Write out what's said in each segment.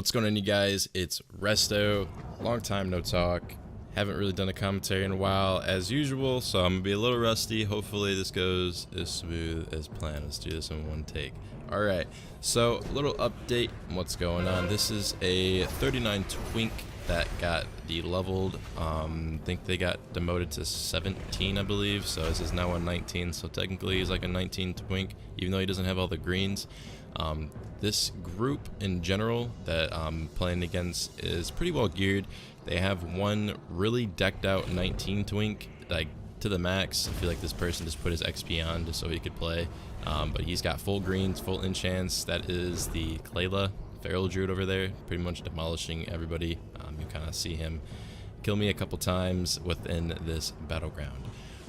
What's going on, you guys? It's Resto. Long time no talk. Haven't really done a commentary in a while as usual, so I'm gonna be a little rusty. Hopefully this goes as smooth as planned. Let's do this in one take. Alright, so a little update on what's going on. This is a 39 Twink that got de-leveled. I think they got demoted to 17, I believe, so this is now a 19, so technically he's like a 19 Twink, even though he doesn't have all the greens. This group in general that I'm playing against is pretty well geared. They have one really decked out 19 Twink, like to the max. I feel like this person just put his XP on just so he could play. But he's got full greens, full enchants. That is the Clayla, Feral Druid over there, pretty much demolishing everybody. You kind of see him kill me a couple times within this battleground.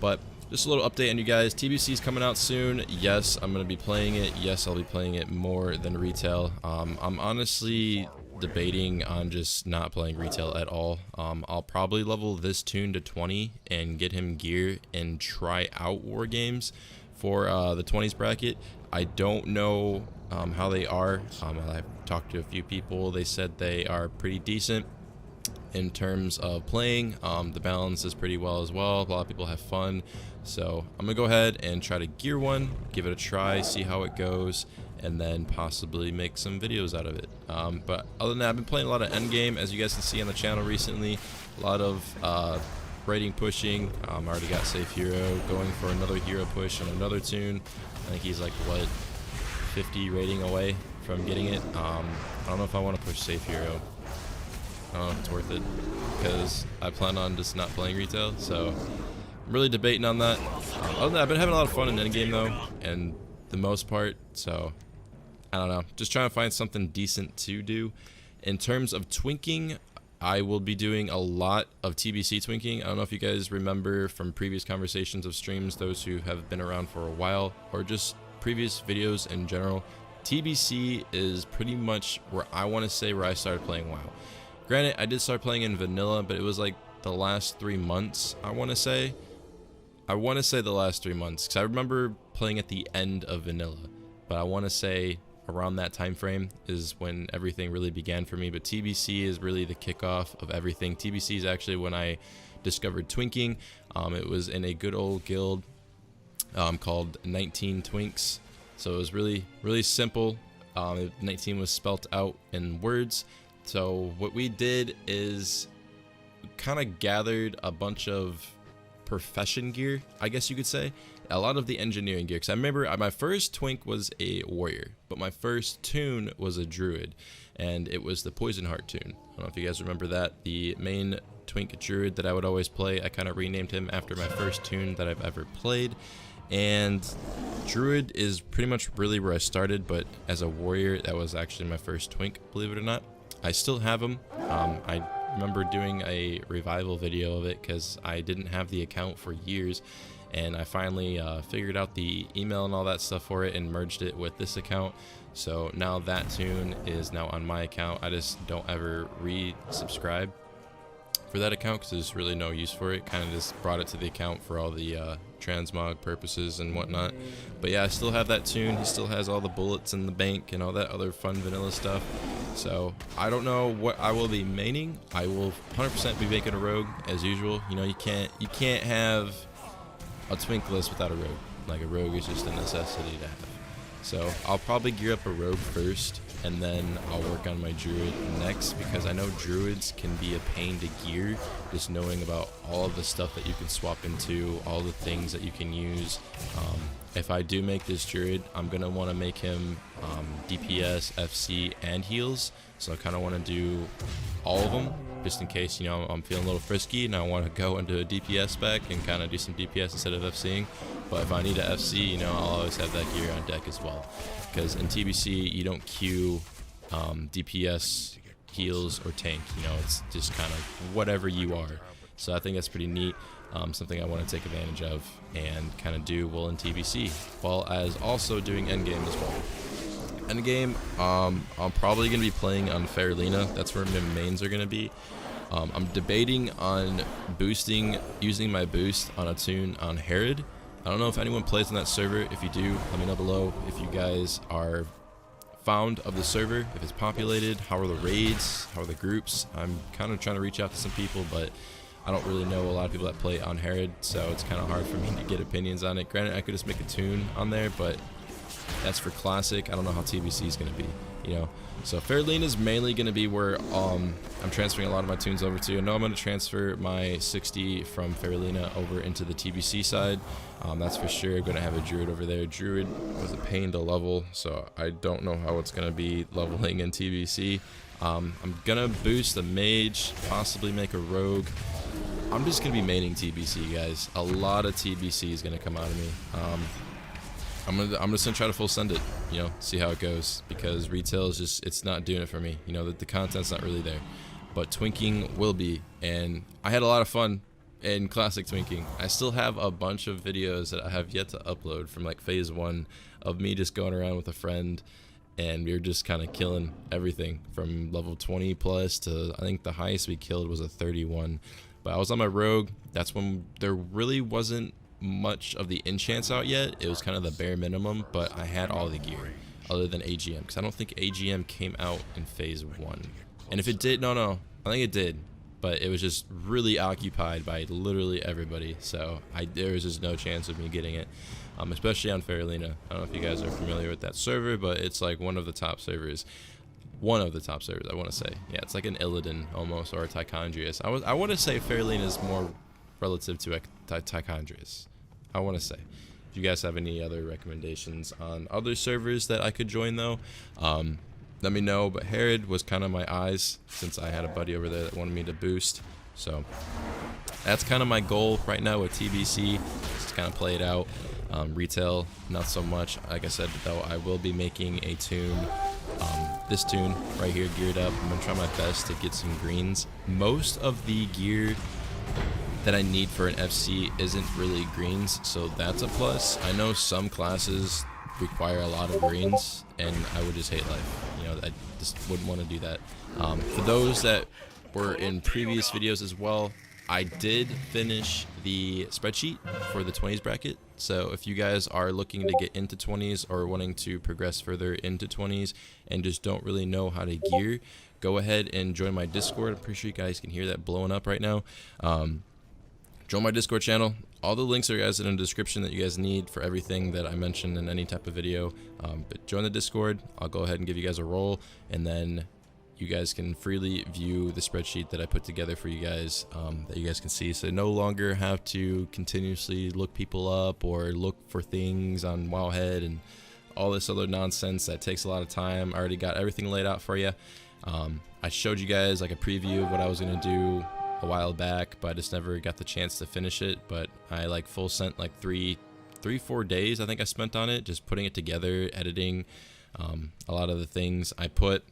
But just a little update on you guys. TBC is coming out soon. Yes, I'm going to be playing it. Yes, I'll be playing it more than retail. I'm honestly debating on just not playing retail at all. I'll probably level this tune to 20 and get him gear and try out war games for the 20s bracket. I don't know how they are. I've talked to a few people. They said they are pretty decent in terms of playing. The balance is pretty well as well. A lot of people have fun, so I'm gonna go ahead and try to gear one, give it a try, see how it goes, and then possibly make some videos out of it. But other than that, I've been playing a lot of endgame, as you guys can see on the channel recently. A lot of rating pushing. I already got safe hero, going for another hero push and another tune. I think he's like, what, 50 rating away from getting it. I don't know if I want to push safe hero. I don't know if it's worth it, because I plan on just not playing retail, so I'm really debating on that. Other than that, I've been having a lot of fun in endgame though, and the most part, so I don't know. Just trying to find something decent to do. In terms of twinking, I will be doing a lot of TBC twinking. I don't know if you guys remember from previous conversations of streams, those who have been around for a while, or just previous videos in general. TBC is pretty much where I want to say where I started playing WoW. Granted, I did start playing in vanilla, but it was like the last 3 months, I want to say. I want to say the last 3 months, because I remember playing at the end of vanilla, but I want to say around that time frame is when everything really began for me. But TBC is really the kickoff of everything. TBC is actually when I discovered twinking. It was in a good old guild called 19 Twinks, so it was really simple. 19 was spelt out in words. So what we did is kind of gathered a bunch of profession gear, I guess you could say. A lot of the engineering gear, because I remember my first twink was a warrior, but my first tune was a druid, and it was the Poison Heart tune. I don't know if you guys remember that. The main twink druid that I would always play, I kind of renamed him after my first tune that I've ever played. And druid is pretty much really where I started, but as a warrior, that was actually my first twink, believe it or not. I still have them. I remember doing a revival video of it because I didn't have the account for years, and I finally figured out the email and all that stuff for it and merged it with this account. So now that tune is now on my account. I just don't ever resubscribe for that account because there's really no use for it. Kind of just brought it to the account for all the transmog purposes and whatnot. But yeah, I still have that tune. He still has all the bullets in the bank and all that other fun vanilla stuff. So I don't know what I will be maining. I will 100% be making a rogue as usual. You know, you can't have a twink list without a rogue. Like, a rogue is just a necessity to have. So I'll probably gear up a rogue first, and then I'll work on my druid next, because I know druids can be a pain to gear, just knowing about all of the stuff that you can swap into, all the things that you can use. If I do make this druid, I'm going to want to make him DPS, FC, and heals, so I kind of want to do all of them, just in case, you know, I'm feeling a little frisky and I want to go into a DPS spec and kind of do some DPS instead of FCing. But if I need a FC, you know, I'll always have that gear on deck as well, because in TBC you don't queue DPS, heals, or tank. You know, it's just kind of whatever you are. So I think that's pretty neat. Something I want to take advantage of and kind of do well in TBC, while as also doing endgame as well. Endgame, I'm probably going to be playing on Faralina. That's where my mains are going to be. I'm debating on using my boost on a tune on Herod. I don't know if anyone plays on that server. If you do, let me know below. If you guys are found of the server, if it's populated, how are the raids, how are the groups. I'm kind of trying to reach out to some people, but I don't really know a lot of people that play on Herod, so it's kind of hard for me to get opinions on it. Granted, I could just make a tune on there, but that's for Classic. I don't know how TBC is going to be, you know. So Fairlena is mainly going to be where I'm transferring a lot of my tunes over to. I know I'm going to transfer my 60 from Fairlena over into the TBC side. That's for sure. I'm going to have a Druid over there. Druid was a pain to level, so I don't know how it's going to be leveling in TBC. I'm going to boost the mage, possibly make a rogue. I'm just going to be maining TBC, guys. A lot of TBC is going to come out of me. I'm just gonna try to full send it, you know, see how it goes, because retail is just, it's not doing it for me, you know, the content's not really there, but twinking will be, and I had a lot of fun in classic twinking. I still have a bunch of videos that I have yet to upload from like phase 1 of me just going around with a friend, and we were just kind of killing everything from level 20 plus to, I think the highest we killed was a 31, but I was on my rogue. That's when there really wasn't much of the enchants out yet. It was kind of the bare minimum, but I had all the gear other than AGM, because I don't think AGM came out in phase 1, and if it did, no, I think it did, but it was just really occupied by literally everybody, so there was just no chance of me getting it, especially on Fairlena. I don't know if you guys are familiar with that server, but it's like one of the top servers, I want to say. Yeah, it's like an Illidan almost, or a Tichondrius. I want to say Fairlena is more relative to Tichondrius, I want to say. If you guys have any other recommendations on other servers that I could join, though, let me know. But Herod was kind of my eyes, since I had a buddy over there that wanted me to boost. So that's kind of my goal right now with TBC, just kind of play it out. Retail, not so much. Like I said, though, I will be making a tune, this tune right here, geared up. I'm going to try my best to get some greens. Most of the gear that I need for an FC isn't really greens, so that's a plus. I know some classes require a lot of greens, and I would just hate life. You know, I just wouldn't want to do that. For those that were in previous videos as well, I did finish the spreadsheet for the 20s bracket. So if you guys are looking to get into 20s or wanting to progress further into 20s and just don't really know how to gear, go ahead and join my Discord. I'm pretty sure you guys can hear that blowing up right now. Join my Discord channel. All the links are, guys, in the description that you guys need for everything that I mentioned in any type of video. But join the Discord. I'll go ahead and give you guys a role, and then you guys can freely view the spreadsheet that I put together for you guys, that you guys can see. So no longer have to continuously look people up or look for things on Wowhead and all this other nonsense that takes a lot of time. I already got everything laid out for you. I showed you guys like a preview of what I was going to do a while back, but I just never got the chance to finish it. But I like full sent like 4 days I think I spent on it, just putting it together, editing a lot of the things. I put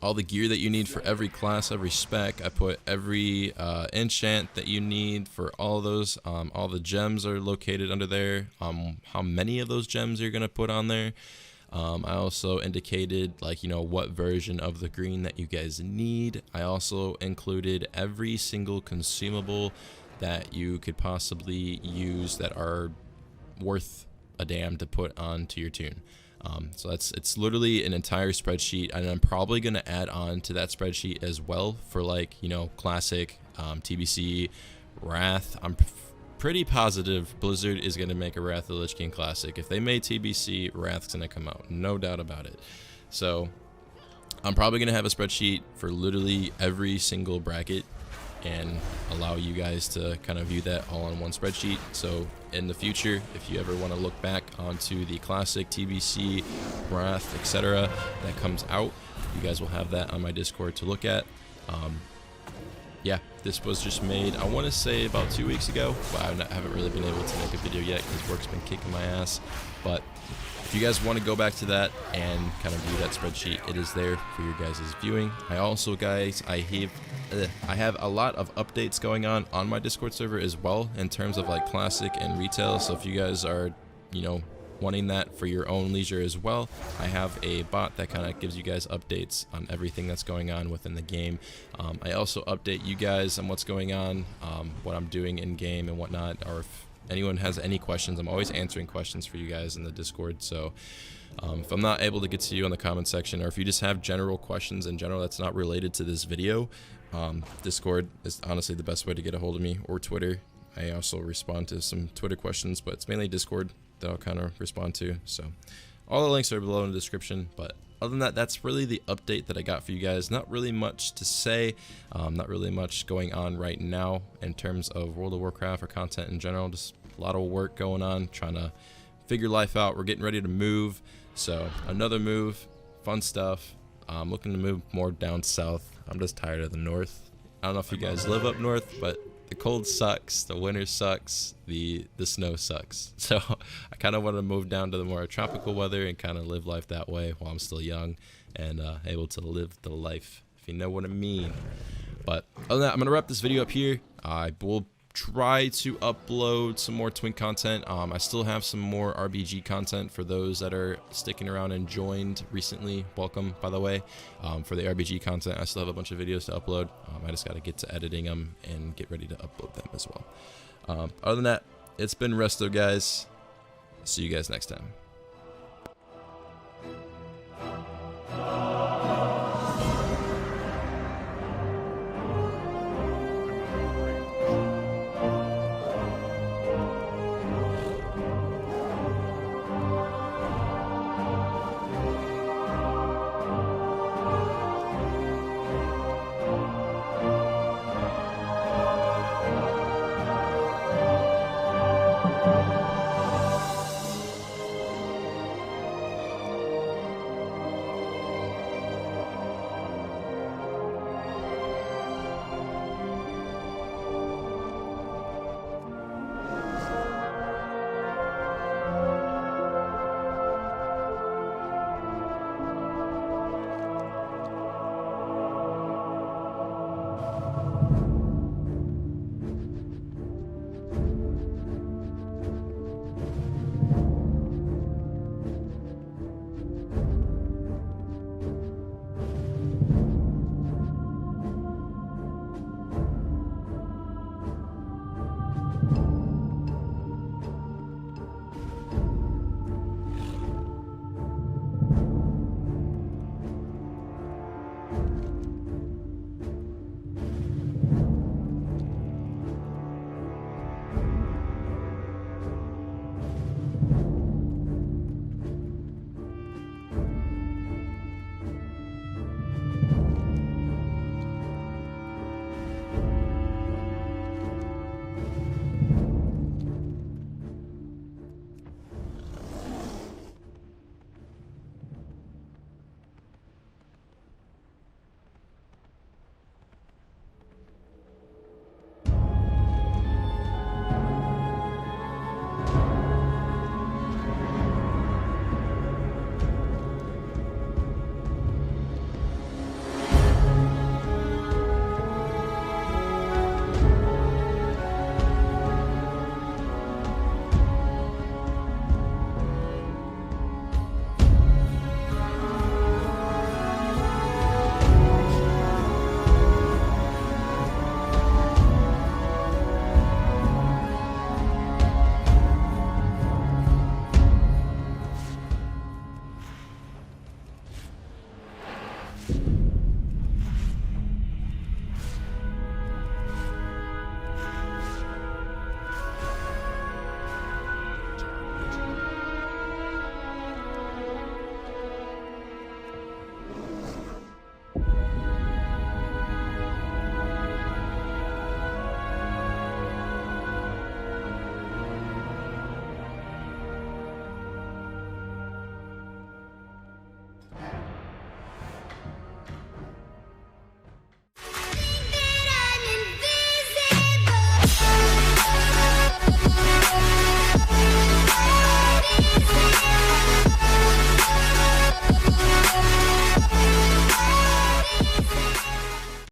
all the gear that you need for every class, every spec. I put every enchant that you need for all those. All the gems are located under there. How many of those gems you're gonna put on there. I also indicated, like, you know, what version of the green that you guys need. I also included every single consumable that you could possibly use that are worth a damn to put onto your tune. So it's literally an entire spreadsheet, and I'm probably going to add on to that spreadsheet as well for, like, you know, classic, TBC, Wrath. I'm pretty positive Blizzard is going to make a Wrath of the Lich King Classic. If they made TBC, Wrath's going to come out, no doubt about it. So I'm probably going to have a spreadsheet for literally every single bracket and allow you guys to kind of view that all on one spreadsheet. So in the future, if you ever want to look back onto the classic TBC, Wrath, etc. that comes out, you guys will have that on my Discord to look at. Yeah, this was just made, I want to say, about 2 weeks ago, but I haven't really been able to make a video yet because work's been kicking my ass. But if you guys want to go back to that and kind of view that spreadsheet, it is there for your guys' viewing. I also, guys, I have a lot of updates going on my Discord server as well in terms of like classic and retail. So if you guys are, you know, wanting that for your own leisure as well, I have a bot that kind of gives you guys updates on everything that's going on within the game. I also update you guys on what's going on, what I'm doing in game and whatnot, or if anyone has any questions, I'm always answering questions for you guys in the Discord. So If I'm not able to get to you in the comment section, or if you just have general questions in general that's not related to this video, Discord is honestly the best way to get a hold of me, or Twitter. I also respond to some Twitter questions, but it's mainly Discord that I'll kind of respond to. So all the links are below in the description. But other than that, that's really the update that I got for you guys. Not really much to say, not really much going on right now in terms of World of Warcraft or content in general. Just a lot of work going on, trying to figure life out. We're getting ready to move, so another move, fun stuff. I'm looking to move more down south. I'm just tired of the north. I don't know if you guys live up north, but the cold sucks, the winter sucks, the snow sucks. So I kind of want to move down to the more tropical weather and kind of live life that way while I'm still young and able to live the life, if you know what I mean. But other than that, I'm going to wrap this video up here. I will try to upload some more Twink content. I still have some more RBG content for those that are sticking around and joined recently. Welcome, by the way. For the RBG content, I still have a bunch of videos to upload. I just got to get to editing them and get ready to upload them as well. Other than that, it's been Resto, guys. See you guys next time.